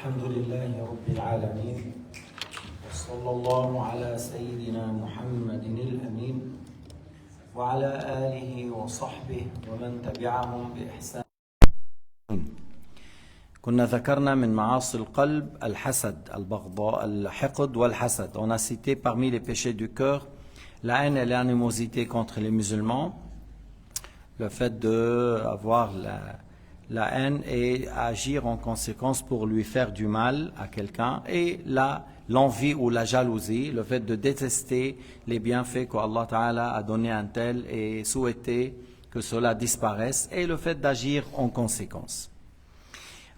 الحمد لله رب العالمين وصلى الله على سيدنا محمد الأمين وعلى آله وصحبه ومن تبعهم بإحسان. كنا ذكرنا من معاصي القلب الحسد، البغضاء، الحقد والحسد. On a cité parmi les péchés du cœur la haine et l'animosité contre les musulmans, le fait d'avoir la haine et agir en conséquence pour lui faire du mal à quelqu'un, et l'envie ou la jalousie, le fait de détester les bienfaits qu'Allah Ta'ala a donné à un tel et souhaiter que cela disparaisse, et le fait d'agir en conséquence.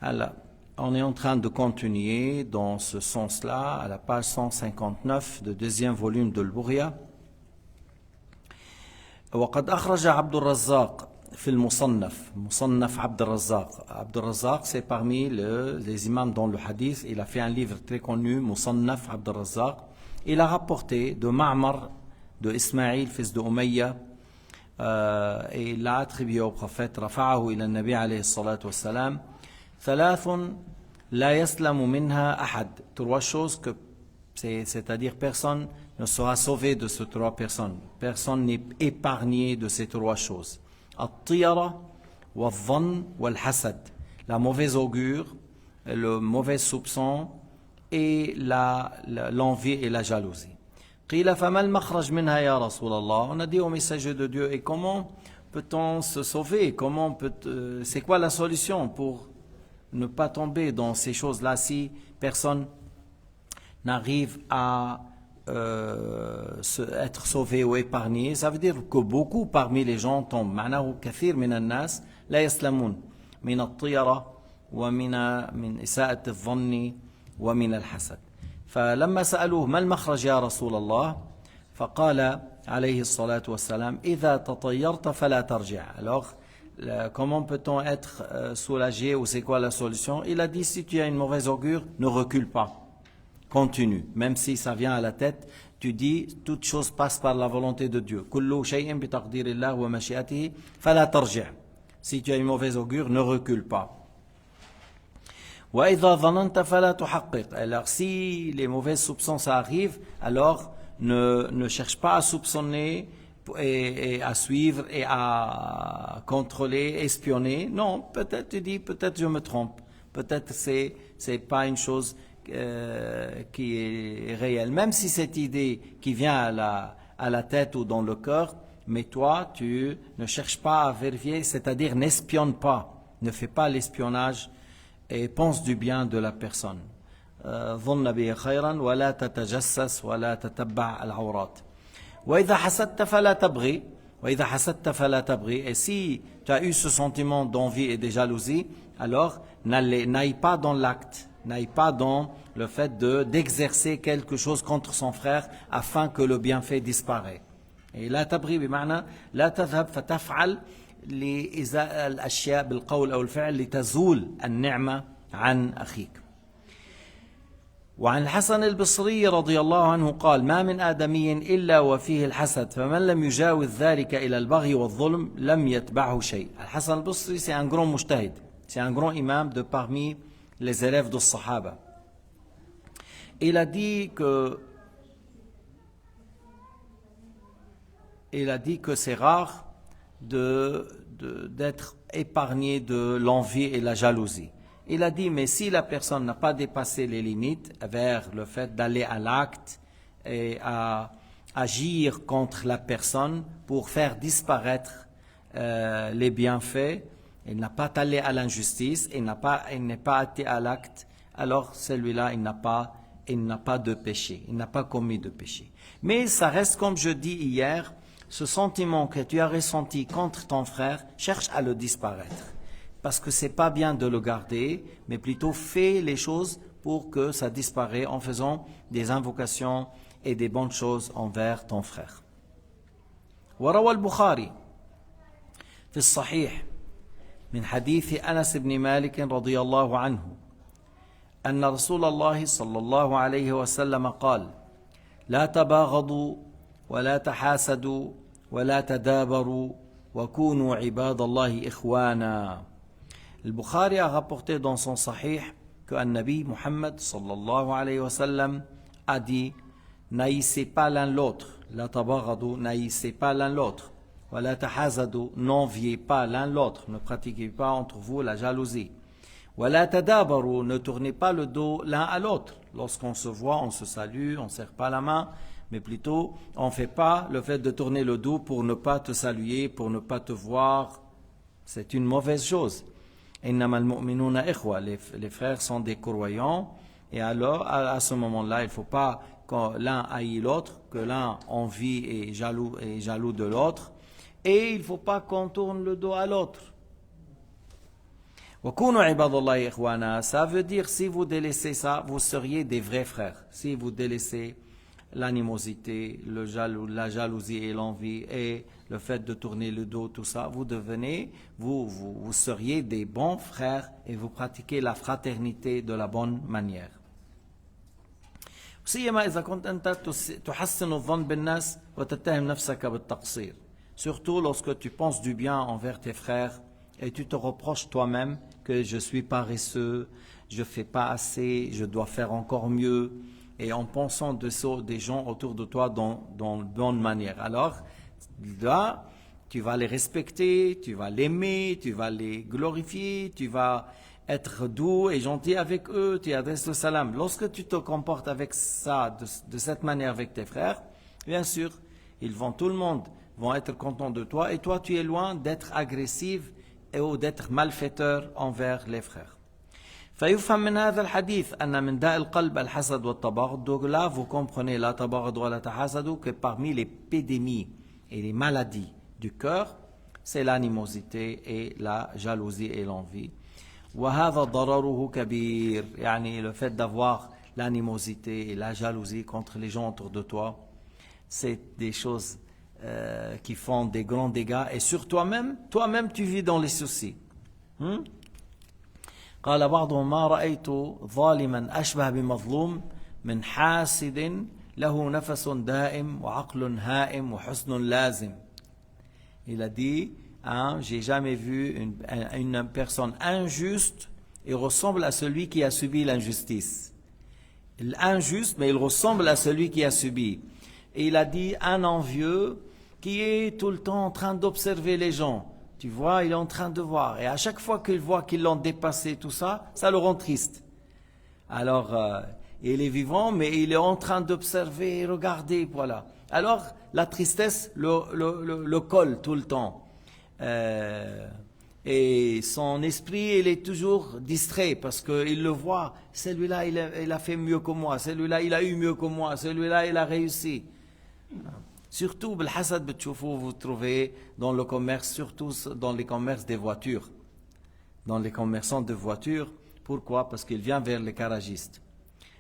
Alors, on est en train de continuer dans ce sens-là à la page 159 du deuxième volume de l'Bughya. وقد أخرج عبد الرزاق في المصنف مصنف عبد الرزاق. عبد الرزاق, c'est parmi les imams dans le hadith. Il a fait un livre très connu, Musannaf Abd al-Razzaq. Il a rapporté de Ma'mar, de Ismaïl, fils de Umayya, et il l'a attribué au prophète, رفعه إلى النبي عليه الصلاة والسلام. ثلاث لا يسلم منها أحد. Trois choses que c'est-à-dire personne ne sera sauvé de ces trois personnes. Personne n'est épargné de ces trois choses. الطيرة والظن والحسد. La mauvaise augure, le mauvais soupçon et l'envie et la jalousie. قيل فما المخرج منها يا رسول الله. On a dit au messager de Dieu, et comment peut-on se sauver? C'est quoi la solution pour ne pas tomber dans ces choses-là si personne n'arrive à être sauvé ou épargné? Ça veut dire que beaucoup parmi les gens tombent. معناه كثير من الناس لا يسلمون من الطيرة ومن إساءة الظن ومن الحسد. فلما سألوه ما المخرج يا رسول الله فقال عليه الصلاة والسلام إذا تطيرت فلا ترجع. Alors, comment peut-on être soulagé, ou c'est quoi la solution? Il a dit, si tu as une mauvaise augure, ne recule pas. Continue, même si ça vient à la tête, tu dis, toute chose passe par la volonté de Dieu. كل شيء بتقدير الله ومشيئته فلا ترجع. Si tu as une mauvaise augure, ne recule pas. وإذا ظننت فلا تحقق. Alors si les mauvais soupçons ça arrive, alors ne cherche pas à soupçonner et à suivre et à contrôler, espionner. Non, peut-être tu dis, peut-être je me trompe. Peut-être c'est pas une chose qui est réelle, même si cette idée qui vient à la tête ou dans le cœur, mais toi tu ne cherches pas à vérifier, c'est-à-dire n'espionne pas, ne fais pas l'espionnage et pense du bien de la personne. ظن به خيرا ولا تتجسس ولا تتبع العورات. وإذا حسدت فلا تبغي. وإذا حسدت فلا تبغي. Et si tu as eu ce sentiment d'envie et de jalousie, alors n'aille pas dans l'acte, n'aille pas dans le fait d'exercer quelque chose contre son frère afin que le bienfait disparaisse. Et لا تبغي بمعنى لا تذهب فتفعل لإزاء الأشياء بالقول أو الفعل لتزول النعمة عن أخيك. وعن الحسن البصري رضي الله عنه قال ما من آدمي إلا وفيه الحسد فمن لم يجاوز ذلك إلى البغي والظلم لم يتبعه شيء. الحسن البصري, c'est un grand mujtahid, c'est un grand imam de parmi les élèves de Sahaba. Il a dit que c'est rare d'être épargné de l'envie et la jalousie. Il a dit, mais si la personne n'a pas dépassé les limites vers le fait d'aller à l'acte et à agir contre la personne pour faire disparaître les bienfaits, il n'a pas allé à l'injustice, il n'est pas été à l'acte, alors celui-là, il n'a pas de péché, il n'a pas commis de péché. Mais ça reste, comme je dis hier, ce sentiment que tu as ressenti contre ton frère, cherche à le disparaître. Parce que c'est pas bien de le garder, mais plutôt fais les choses pour que ça disparaisse en faisant des invocations et des bonnes choses envers ton frère. وروى البخاري في الصحيح من حديث أنس بن مالك رضي الله عنه أن رسول الله صلى الله عليه وسلم قال لا تباغضوا ولا تحاسدوا ولا تدابروا وكونوا عباد الله إخوانا. Le Bukhari a rapporté dans son Sahih qu'un Nabi Muhammad sallallahu alayhi wa sallam a dit n'haïssez pas l'un l'autre, la tabaghadu, n'haïssez pas l'un l'autre, wa la tahazadu, n'enviez pas l'un l'autre, ne pratiquez pas entre vous la jalousie. Wa la tadabaru, ne tournez pas le dos l'un à l'autre. Lorsqu'on se voit, on se salue, on ne serre pas la main, mais plutôt on ne fait pas le fait de tourner le dos pour ne pas te saluer, pour ne pas te voir. C'est une mauvaise chose. Innamal mu'minuna ikhwa, les frères sont des croyants, et alors à ce moment-là, il ne faut pas que l'un haït l'autre, que l'un envie et jaloux de l'autre, et il ne faut pas qu'on tourne le dos à l'autre. Ça veut dire, si vous délaissez ça, vous seriez des vrais frères. Si vous délaissez l'animosité, la jalousie et l'envie et le fait de tourner le dos, tout ça, vous seriez des bons frères et vous pratiquez la fraternité de la bonne manière. Surtout lorsque tu penses du bien envers tes frères et tu te reproches toi-même que je suis paresseux, je fais pas assez, je dois faire encore mieux, et en pensant des gens autour de toi dans de bonne manière. Alors là, tu vas les respecter, tu vas l'aimer, tu vas les glorifier, tu vas être doux et gentil avec eux, tu adresses le salam. Lorsque tu te comportes avec ça, de cette manière avec tes frères, bien sûr, tout le monde vont être contents de toi, et toi tu es loin d'être agressif ou d'être malfaiteur envers les frères. فيفهم من هذا الحديث أن من داء القلب الحسد والتباغض. Donc là, vous comprenez la tabaghad wa la tahasad, que parmi les épidémies et les maladies du cœur, c'est l'animosité et la jalousie et l'envie. وهذا ضرره كبير. يعني le fait d'avoir l'animosité et la jalousie contre les gens autour de toi, c'est des choses qui font des grands dégâts, et sur toi-même tu vis dans les soucis. قال بعضهم ما رأيت ظالما أشبه بمظلوم من حاسد له نفس دائم وعقل هائم وحسن لازم. Il a dit, j'ai jamais vu une personne injuste et ressemble à celui qui a subi l'injustice. L'injuste, mais il ressemble à celui qui a subi. Et il a dit, un envieux qui est tout le temps en train d'observer les gens. Tu vois, il est en train de voir. Et à chaque fois qu'il voit qu'ils l'ont dépassé, tout ça, ça le rend triste. Alors, il est vivant, mais il est en train d'observer et regarder, voilà. Alors, la tristesse le colle tout le temps. Et son esprit, il est toujours distrait parce qu'il le voit. Celui-là, il a fait mieux que moi. Celui-là, il a eu mieux que moi. Celui-là, il a réussi. Surtout, vous trouvez dans le commerce, surtout dans les commerces des voitures. Dans les commerçants de voitures. Pourquoi? Parce qu'il vient vers les garagistes.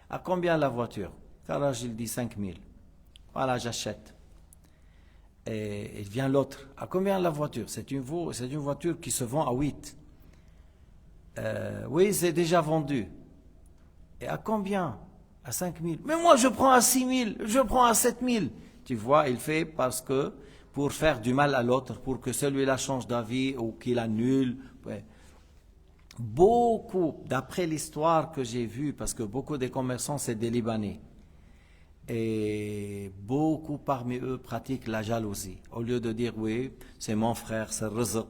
À combien la voiture? Garage, il dit 5 000. Voilà, j'achète. Et il vient l'autre. À combien la voiture? C'est une voiture qui se vend à 8. Oui, c'est déjà vendu. Et à combien? À 5 000. Mais moi, je prends à 6 000. Je prends à 7 000. Tu vois, il fait parce que pour faire du mal à l'autre, pour que celui-là change d'avis ou qu'il annule. Ouais. Beaucoup, d'après l'histoire que j'ai vue, parce que beaucoup des commerçants, c'est des Libanais. Et beaucoup parmi eux pratiquent la jalousie. Au lieu de dire, oui, c'est mon frère, c'est Rizq,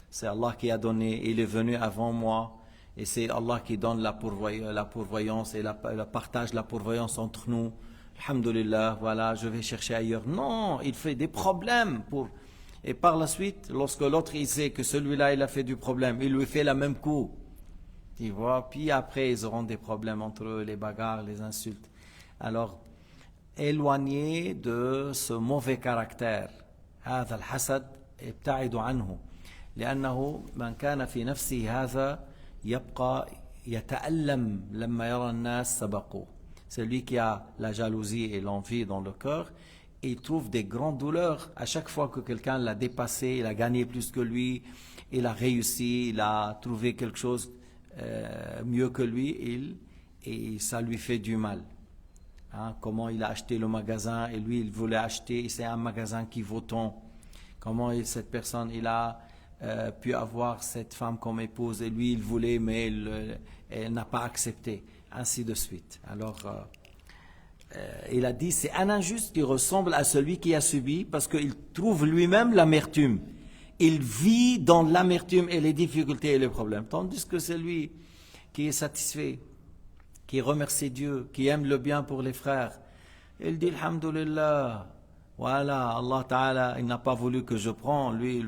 c'est Allah qui a donné, il est venu avant moi, et c'est Allah qui donne la pourvoyance et partage la pourvoyance entre nous. Alhamdulillah, voilà, je vais chercher ailleurs. Non, il fait des problèmes et par la suite, lorsque l'autre il sait que celui-là il a fait du problème, il lui fait la même coup. Tu vois, puis après ils auront des problèmes entre eux, les bagarres, les insultes. Alors, éloignez de ce mauvais caractère. هذا الحسد ابتعدوا عنه لأنه من كان في نفسه هذا يبقى يتألم لما يرى الناس سبقوه. Celui qui a la jalousie et l'envie dans le cœur, il trouve des grandes douleurs à chaque fois que quelqu'un l'a dépassé, il a gagné plus que lui, il a réussi, il a trouvé quelque chose mieux que lui, et ça lui fait du mal. Comment il a acheté le magasin et lui il voulait acheter, et c'est un magasin qui vaut tant. Comment cette personne il a pu avoir cette femme comme épouse et lui il voulait mais elle n'a pas accepté, ainsi de suite. Alors il a dit c'est un injuste qui ressemble à celui qui a subi parce qu'il trouve lui-même l'amertume. Il vit dans l'amertume et les difficultés et les problèmes, tandis que celui qui est satisfait, qui remercie Dieu, qui aime le bien pour les frères, il dit alhamdulillah. Voilà, Allah Ta'ala, il n'a pas voulu que je prenne, lui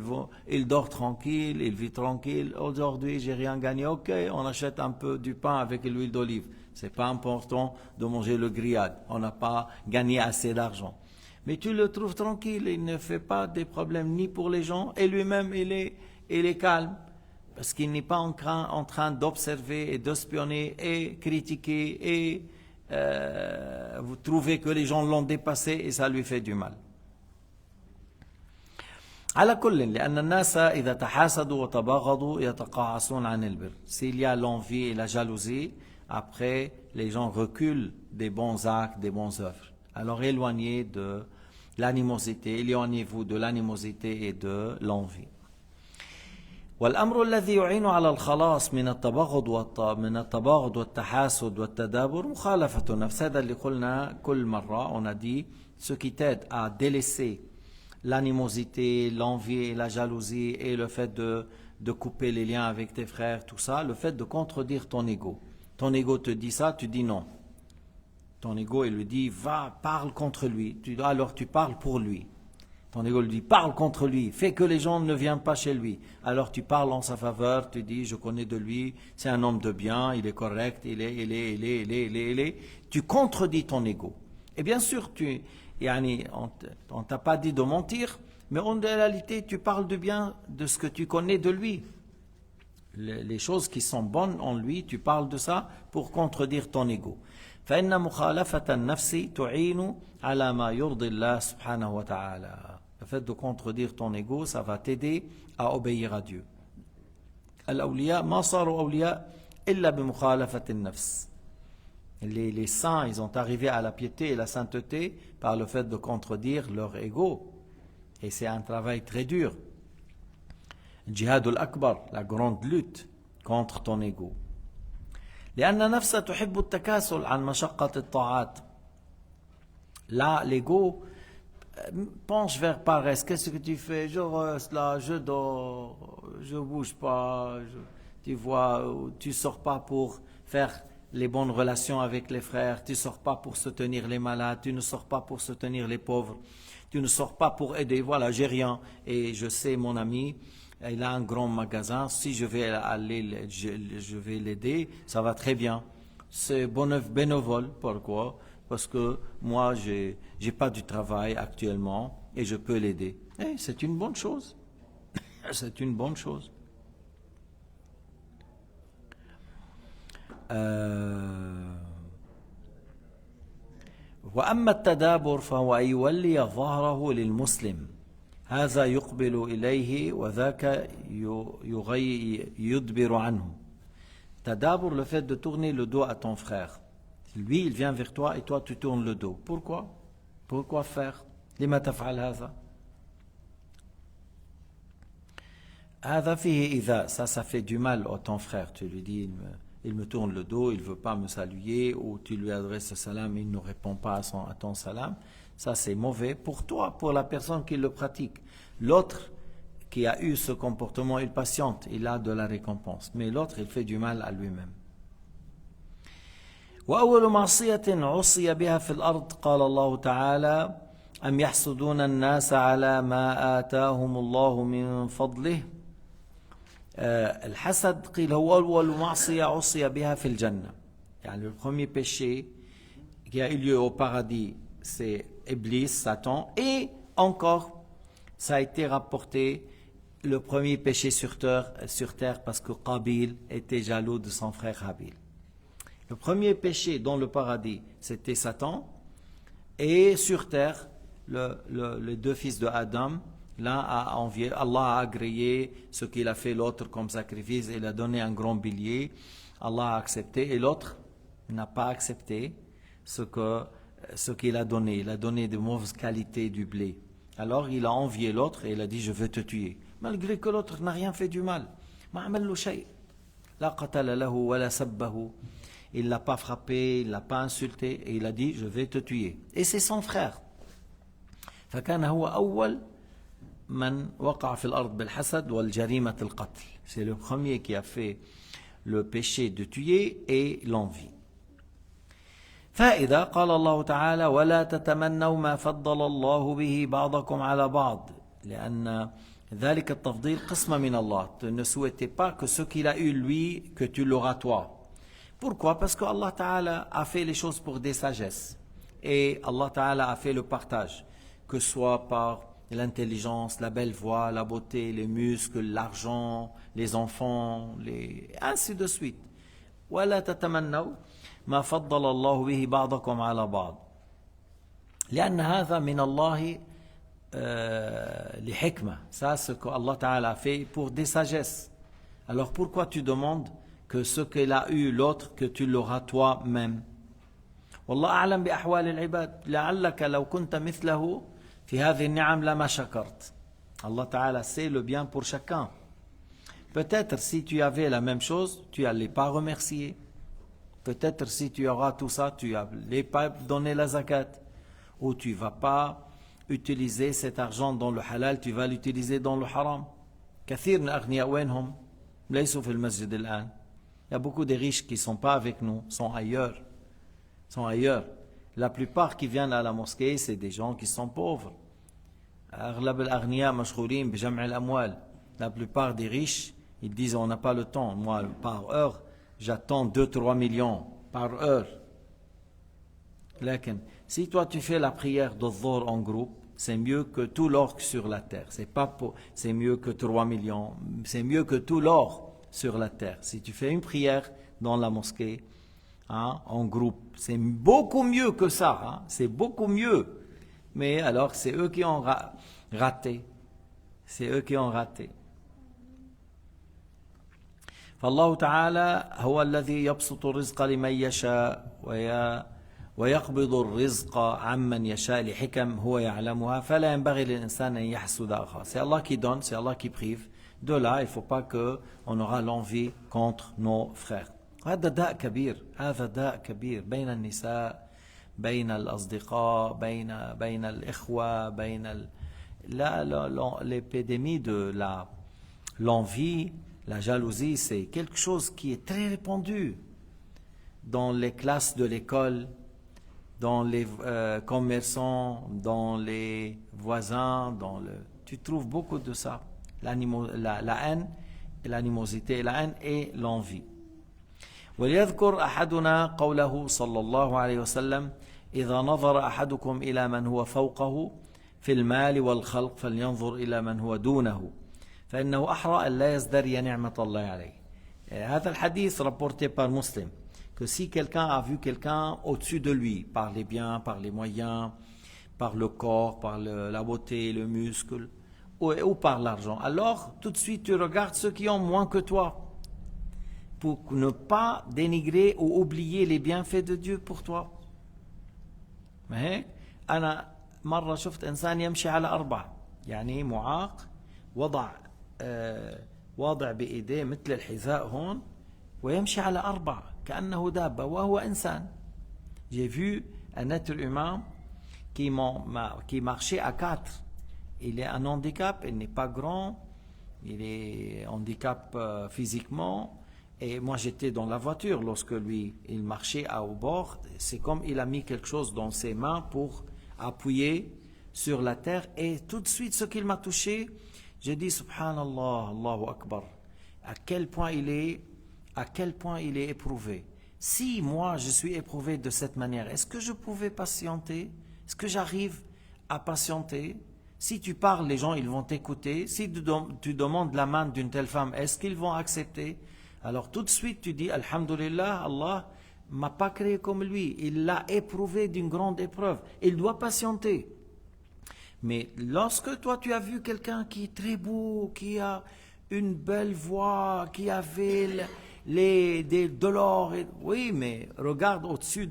il dort tranquille, il vit tranquille, aujourd'hui j'ai rien gagné, ok, on achète un peu du pain avec l'huile d'olive, c'est pas important de manger le grillade, on n'a pas gagné assez d'argent. Mais tu le trouves tranquille, il ne fait pas des problèmes ni pour les gens, et lui-même il est calme, parce qu'il n'est pas en train d'observer et d'espionner et critiquer et vous trouvez que les gens l'ont dépassé et ça lui fait du mal. على كل لأن الناس إذا تحاسدوا وتباغضوا يتقاعسون عن البر. S'il y a l'envie et la jalousie, après les gens reculent des bons actes, des bonnes œuvres. Alors éloignez de l'animosité, éloignez-vous de l'animosité et de l'envie. والأمر الذي يعين على الخلاص من التباغض والتحاسد والتدابر مخالفة النفس. هذا اللي قلنا كل مرة. On a dit ce qui t'aide à délaisser l'animosité, l'envie et la jalousie et le fait de couper les liens avec tes frères, tout ça, le fait de contredire ton ego. Ton ego te dit ça, tu dis non. Ton ego il lui dit va, parle contre lui. Alors tu parles pour lui. Ton ego lui dit, parle contre lui, fais que les gens ne viennent pas chez lui. Alors tu parles en sa faveur, tu dis, je connais de lui, c'est un homme de bien, il est correct, il est. Tu contredis ton ego. Et bien sûr, on t'a pas dit de mentir, mais en réalité, tu parles de bien de ce que tu connais de lui. Les choses qui sont bonnes en lui, tu parles de ça pour contredire ton ego. فإن مخالفة النفس تعين على ما يرضي الله سبحانه وتعالى. Le fait de contredire ton ego, ça va t'aider à obéir à Dieu. الأولياء ما صاروا أولياء إلا بمخالفة النفس. Les saints, ils ont arrivé à la piété et la sainteté par le fait de contredire leur ego. Et c'est un travail très dur. Jihad al-Akbar, la grande lutte contre ton ego. لأن النفس تحب التكاسل عن مشقة الطاعات. Là, l'ego penche vers paresse. Qu'est-ce que tu fais? Je reste là, je dors, je bouge pas. Tu vois, tu sors pas pour faire les bonnes relations avec les frères. Tu sors pas pour soutenir les malades. Tu ne sors pas pour soutenir les pauvres. Tu ne sors pas pour aider. Voilà, j'ai rien. Et je sais, mon ami, il a un grand magasin. Si je vais aller, je vais l'aider. Ça va très bien. C'est bénévole. Pourquoi? Parce que moi, j'ai pas du travail actuellement et je peux l'aider. Et c'est une bonne chose. C'est une bonne chose. وأما التدابر فهو أن يولي ظهره للمسلم. هذا يقبل إليه وذاك يدبر عنه. Tadabour, le fait de tourner le dos à ton frère. Lui, il vient vers toi et toi, tu tournes le dos. Pourquoi? Pourquoi faire? لما تفعل هذا؟ هذا فيه إيذاء. Ça fait du mal à ton frère. Tu lui dis, il me tourne le dos, il ne veut pas me saluer, ou tu lui adresses le salam, il ne répond pas à ton salam. Ça, c'est mauvais pour toi, pour la personne qui le pratique. L'autre qui a eu ce comportement, il patiente, il a de la récompense. Mais l'autre, il fait du mal à lui-même. وأول معصية عصي بها في الأرض قال الله تعالى أم يحسدون الناس على ما آتاهم الله من فضله. الحسد قيل هو أول معصية عصي بها في الجنة. يعني le premier péché qui a eu lieu au paradis, c'est Iblis, Satan, et encore ça a été rapporté le premier péché sur terre parce que Qabil était jaloux de son frère Habil. Le premier péché dans le paradis, c'était Satan, et sur terre, les deux fils de Adam, l'un a envié, Allah a agréé ce qu'il a fait l'autre comme sacrifice, il a donné un grand bélier, Allah a accepté, et l'autre n'a pas accepté ce qu'il a donné. Il a donné de mauvaises qualités du blé. Alors il a envié l'autre et il a dit, je veux te tuer. malgré que l'autre n'a rien fait du mal. ما عمل له شيء. لا قتل له ولا سبه. Il ne l'a pas frappé, il ne l'a pas insulté, et il a dit, je vais te tuer. Et c'est son frère. فكان هو أول من وقع في الأرض بالحسد والجريمة القتل. C'est le premier qui a fait le péché de tuer et l'envie. فإذا قال الله تعالى ولا تتمنوا ما فضل الله به بعضكم على بعض لأن ذلك التفضيل قسمة من الله. Ne souhaitez pas que ce qu'il a eu lui, que tu l'auras toi. Pourquoi? Parce que Allah Ta'ala a fait les choses pour des sagesses. Et Allah Ta'ala a fait le partage, que ce soit par l'intelligence, la belle voix, la beauté, les muscles, l'argent, les enfants, ainsi de suite. ولا تتمنوا ما فضل الله به بعضكم على بعض لأن هذا من الله لحكمة. Ça, ce que Allah Ta'ala a fait pour des sagesses. Alors pourquoi tu demandes que ce qu'il a eu l'autre, que tu l'auras toi-même? والله أعلم بأحوال العباد لعلك لو كنت مثله في هذه النعم لما شكرت. Allah Ta'ala sait le bien pour chacun. Peut-être si tu avais la même chose, tu n'allais pas remercier. Peut-être si tu auras tout ça, tu n'allais pas donner la zakat. Ou tu ne vas pas utiliser cet argent dans le halal, tu vas l'utiliser dans le haram. كثير من الأغنياء وينهم؟ ليسوا في المسجد الآن. Il y a beaucoup de riches qui ne sont pas avec nous, sont ailleurs. La plupart qui viennent à la mosquée, c'est des gens qui sont pauvres. أغلب الأغنياء مشغولين بجمع الأموال. La plupart des riches, ils disent on n'a pas le temps. Moi, par heure, j'attends 2-3 millions par heure. Lakin, si toi tu fais la prière de Dhuhr en groupe, c'est mieux que tout l'or sur la terre. C'est mieux que 3 millions. C'est mieux que tout l'or sur la terre. Si tu fais une prière dans la mosquée, en groupe, c'est beaucoup mieux que ça. C'est beaucoup mieux. Mais alors, c'est eux qui ont raté. C'est eux qui ont raté. فالله تعالى هو الذي يبسط الرزق لمن يشاء ويقبض الرزق عمن يشاء لحكم هو يعلمها فلا ينبغي للإنسان أن يحسد أخاه. C'est Allah qui donne, c'est Allah qui prive. De là, il ne faut pas qu'on aura l'envie contre nos frères. هذا داء كبير. هذا داء كبير بين النساء بين الأصدقاء بين الإخوة بين l'épidémie de l'envie, la jalousie, c'est quelque chose qui est très répandu dans les classes de l'école, dans les commerçants, dans les voisins, tu trouves beaucoup de ça. La haine, l'animosité, la haine et l'envie. وليذكر أحدنا قوله صلى الله عليه وسلم إذا نظر أحدكم إلى من هو فوقه في المال والخلق فلينظر إلى من هو دونه فإنه أحرى أن لا يزدري نعمة الله عليه. هذا الحديث rapporté par Muslim, que si quelqu'un a vu quelqu'un au-dessus de lui, par les biens, par les moyens, par le corps, par la beauté, le muscle, ou par l'argent, alors tout de suite tu regardes ceux qui ont moins que toi, pour ne pas dénigrer ou oublier les bienfaits de Dieu pour toi. أنا مرة شفت إنسان يمشي على 4 يعني معاق واضع بإيديه مثل الحذاء هون ويمشي على 4 كأنه دابة وهو إنسان. J'ai vu un être humain qui marchait à 4. Il est un handicap, il n'est pas grand, il est handicap physiquement. Et moi j'étais dans la voiture lorsque lui il marchait au bord. C'est comme il a mis quelque chose dans ses mains pour appuyer sur la terre. Et tout de suite ce qu'il m'a touché, j'ai dit Subhanallah, Allahu Akbar. À quel point il est éprouvé. Si moi je suis éprouvé de cette manière, est-ce que je pouvais patienter? Est-ce que j'arrive à patienter? Si tu parles, les gens ils vont t'écouter. Si tu demandes la main d'une telle femme, est-ce qu'ils vont accepter? Alors tout de suite tu dis Alhamdulillah, Allah m'a pas créé comme lui, il l'a éprouvé d'une grande épreuve, il doit patienter. Mais lorsque toi tu as vu quelqu'un qui est très beau, qui a une belle voix, qui avait de l'or, oui, mais regarde au-dessous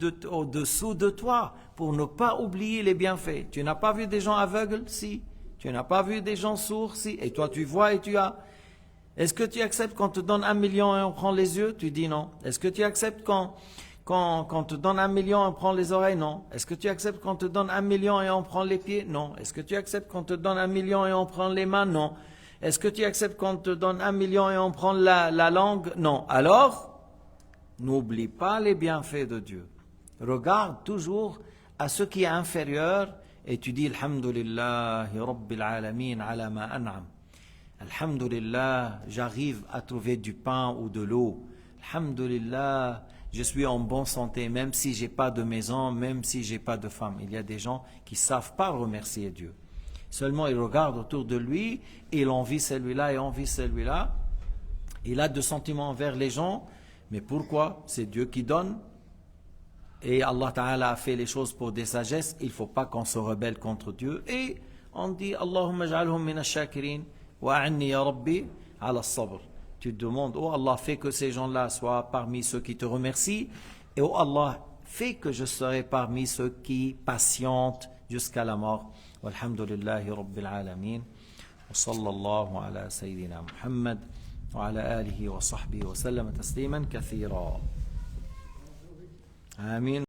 de toi pour ne pas oublier les bienfaits. Tu n'as pas vu des gens aveugles? Si, Tu n'as pas vu des gens sourds, si, et toi tu vois et tu as. Est-ce que tu acceptes qu'on te donne 1 million et on prend les yeux? Tu dis non. Est-ce que tu acceptes qu'on te donne 1 million et on prend les oreilles? Non. Est-ce que tu acceptes qu'on te donne 1 million et on prend les pieds? Non. Est-ce que tu acceptes qu'on te donne 1 million et on prend les mains? Non. Est-ce que tu acceptes qu'on te donne 1 million et on prend la langue? Non. Alors, n'oublie pas les bienfaits de Dieu. Regarde toujours à ce qui est inférieur et tu dis Alhamdulillahi Rabbil Alamin ala ma an'am. Alhamdulillah, j'arrive à trouver du pain ou de l'eau. Alhamdulillah, je suis en bonne santé, même si j'ai pas de maison, même si j'ai pas de femme. Il y a des gens qui savent pas remercier Dieu. Seulement, ils regardent autour de lui, et il envie celui-là et envie celui-là. Il a de sentiments envers les gens, mais pourquoi? C'est Dieu qui donne. Et Allah Ta'ala a fait les choses pour des sagesses. Il ne faut pas qu'on se rebelle contre Dieu. Et on dit, Allahumma ja'alhum min ash-shakirin. Wa'anni ya Rabbi ala sabr. Tu te demandes, oh Allah, fais que ces gens-là soient parmi ceux qui te remercient. Et oh Allah, fais que je serai parmi ceux qui patientent jusqu'à la mort. Walhamdulillahi Rabbil Alamin. Wa sallallahu ala Sayyidina Muhammad wa ala alihi wa sahbihi wa sallam tasliman kathira. Amin.